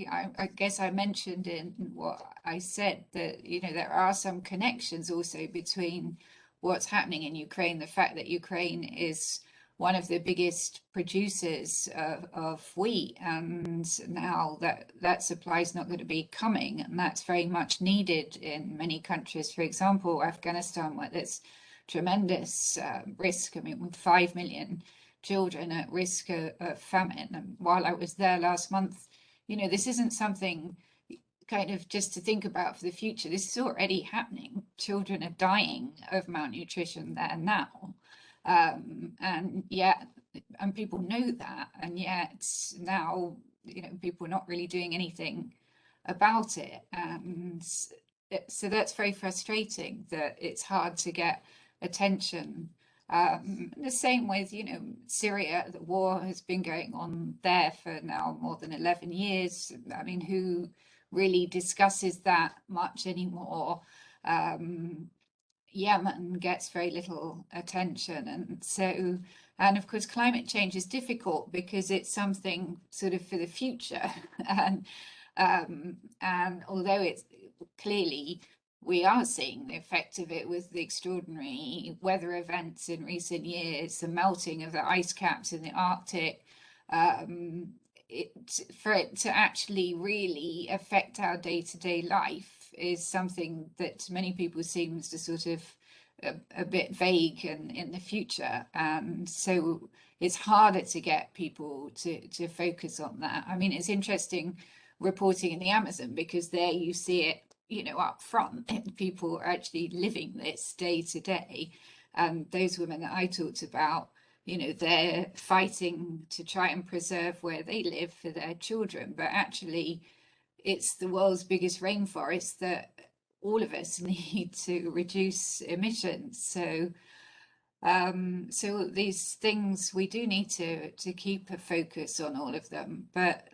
I guess I mentioned in what I said that, there are some connections also between what's happening in Ukraine, the fact that Ukraine is one of the biggest producers of wheat, and now that supply is not going to be coming, and that's very much needed in many countries. For example, Afghanistan, where there's tremendous risk. I mean, with 5 million children at risk of famine. And while I was there last month, this isn't something kind of just to think about for the future. This is already happening. Children are dying of malnutrition there now. And people know that, and yet now, people are not really doing anything about it. And so that's very frustrating, that it's hard to get attention The same with, Syria. The war has been going on there for now more than 11 years. I mean, who really discusses that much anymore? Yemen gets very little attention. And of course, climate change is difficult because it's something sort of for the future. And although it's clearly we are seeing the effect of it with the extraordinary weather events in recent years, the melting of the ice caps in the Arctic, for it to actually really affect our day-to-day life is something that many people seems to sort of a bit vague in the future. And so it's harder to get people to focus on that. I mean, it's interesting reporting in the Amazon because there you see it, up front, and people are actually living this day to day. And those women that I talked about, they're fighting to try and preserve where they live for their children, but actually it's the world's biggest rainforest that all of us need to reduce emissions. So these things, we do need to keep a focus on all of them, but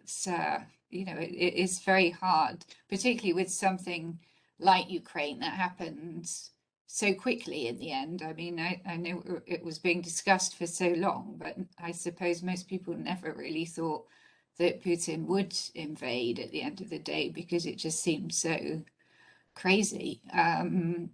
it is very hard, particularly with something like Ukraine that happens so quickly in the end. I mean, I know it was being discussed for so long, but I suppose most people never really thought that Putin would invade at the end of the day because it just seemed so crazy. And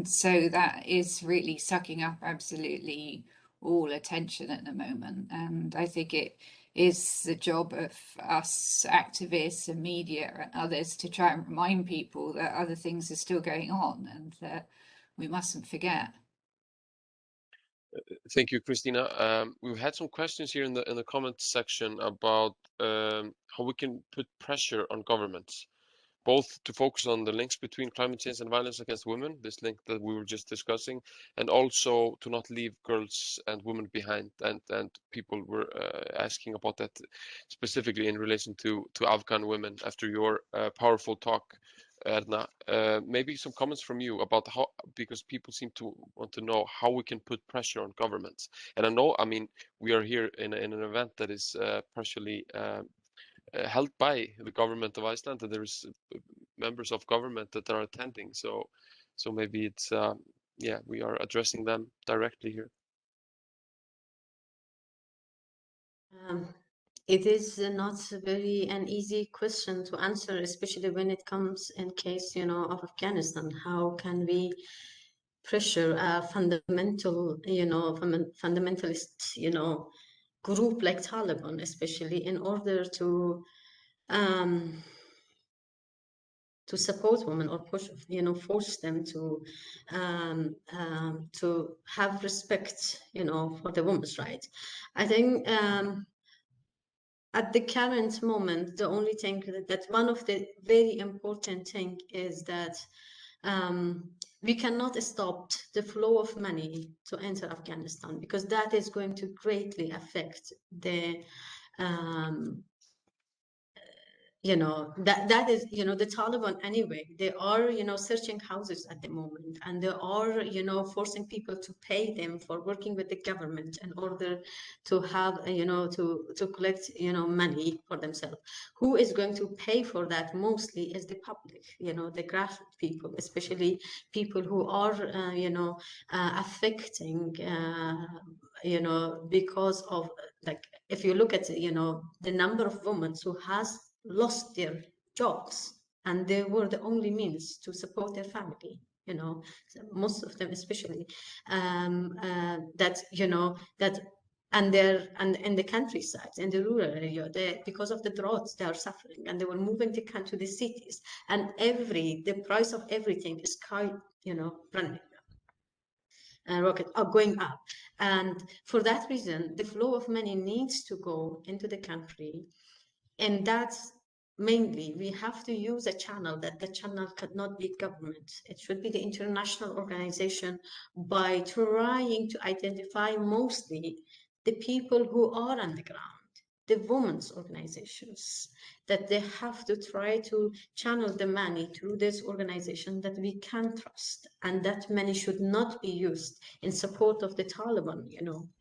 so that is really sucking up absolutely all attention at the moment. And I think it is the job of us activists and media and others to try and remind people that other things are still going on and that we mustn't forget. Thank you, Christina. We've had some questions here in the comments section about how we can put pressure on governments, both to focus on the links between climate change and violence against women, this link that we were just discussing, and also to not leave girls and women behind. And people were asking about that specifically in relation to Afghan women after your powerful talk, Erna. Maybe some comments from you about how, because people seem to want to know how we can put pressure on governments. And I mean, we are here in an event that is partially held by the government of Iceland, and there is members of government that are attending. So maybe it's we are addressing them directly here. It is not very an easy question to answer, especially when it comes in case, of Afghanistan. How can we pressure a fundamental, fundamentalist, group like Taliban, especially in order to support women or push, force them to have respect, for the women's rights. I think at the current moment, the only thing that one of the very important thing is that we cannot stop the flow of money to enter Afghanistan, because that is going to greatly affect the that is, the Taliban anyway, they are, searching houses at the moment, and they are, forcing people to pay them for working with the government in order to have, to collect, money for themselves. Who is going to pay for that mostly is the public, the grassroots people, especially people who are, affecting, because of, like, if you look at, the number of women who has lost their jobs, and they were the only means to support their family, most of them, especially that and in the countryside, in the rural area, because of the droughts, they are suffering, and they were moving to the cities, and the price of everything is running rocket are going up. And for that reason, the flow of money needs to go into the country. And that's mainly, we have to use a channel, that the channel cannot be government. It should be the international organization, by trying to identify mostly the people who are on the ground, the women's organizations, that they have to try to channel the money through this organization that we can trust, and that money should not be used in support of the Taliban,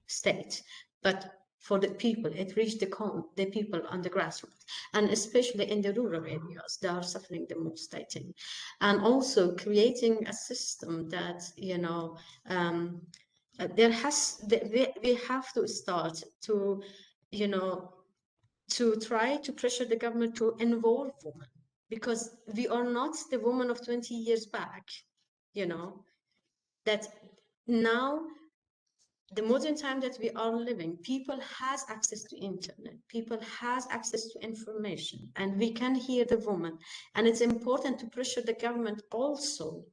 state, but for the people. It reached the people on the grassroots, and especially in the rural areas, they are suffering the most, I think. And also creating a system that, we have to start to, to try to pressure the government to involve women, because we are not the woman of 20 years back, that now, the modern time that we are living, people has access to internet, people has access to information, and we can hear the woman. And it's important to pressure the government also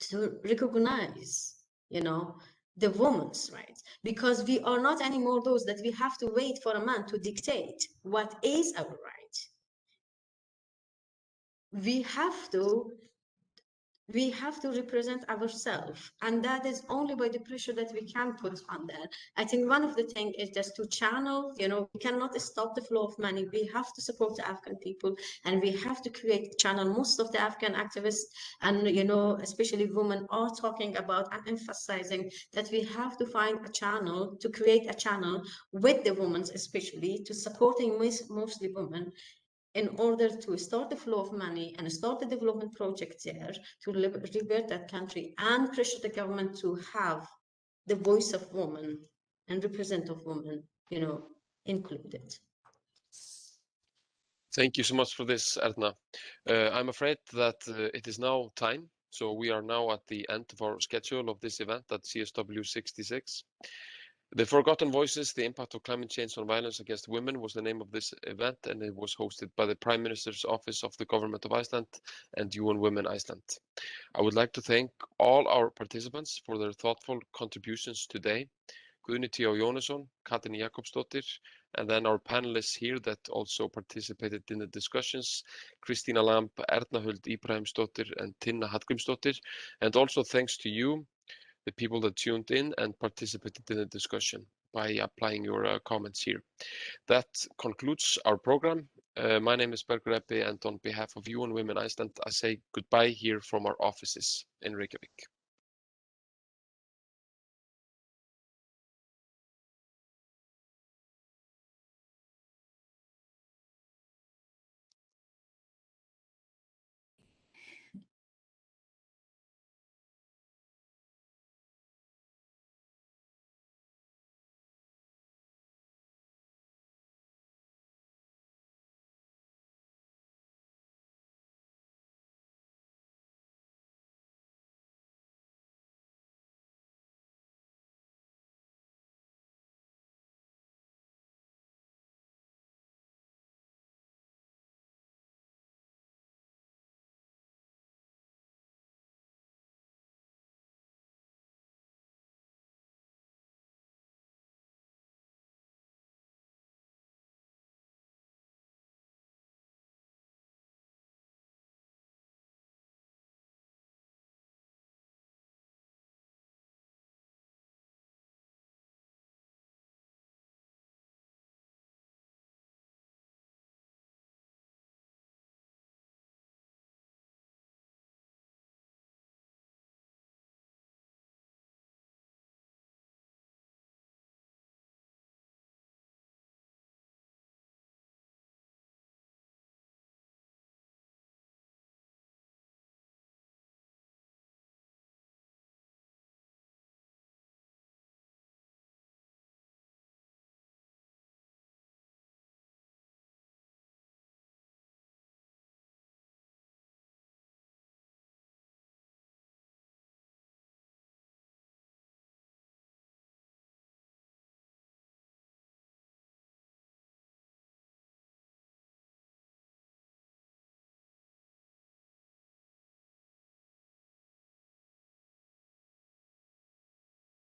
to recognize, the woman's rights, because we are not anymore those that we have to wait for a man to dictate what is our right. We have to represent ourselves, and that is only by the pressure that we can put on that. I think one of the things is just to channel, we cannot stop the flow of money. We have to support the Afghan people, and we have to create channel. Most of the Afghan activists and, especially women, are talking about and emphasizing that we have to find a channel, to create a channel with the women, especially to supporting mostly women, in order to start the flow of money and start the development project there to revert that country, and pressure the government to have the voice of women and represent of women, included. Thank you so much for this, Erna. I'm afraid that it is now time. So we are now at the end of our schedule of this event at CSW 66. The Forgotten Voices, the Impact of Climate Change on Violence Against Women was the name of this event, and it was hosted by the Prime Minister's Office of the Government of Iceland and UN Women Iceland. I would like to thank all our participants for their thoughtful contributions today. Guðni T.O. Jónasson, Katrín Jakobsdóttir, and then our panelists here that also participated in the discussions, Kristína Lamb, Erna Huld Ibrahimsdóttir, and Tinna Hallgrímsdóttir. And also thanks to you, the people that tuned in and participated in the discussion by applying your comments here. That concludes our program. My name is Bergur Ebbi, and on behalf of UN Women Iceland, I say goodbye here from our offices in Reykjavik.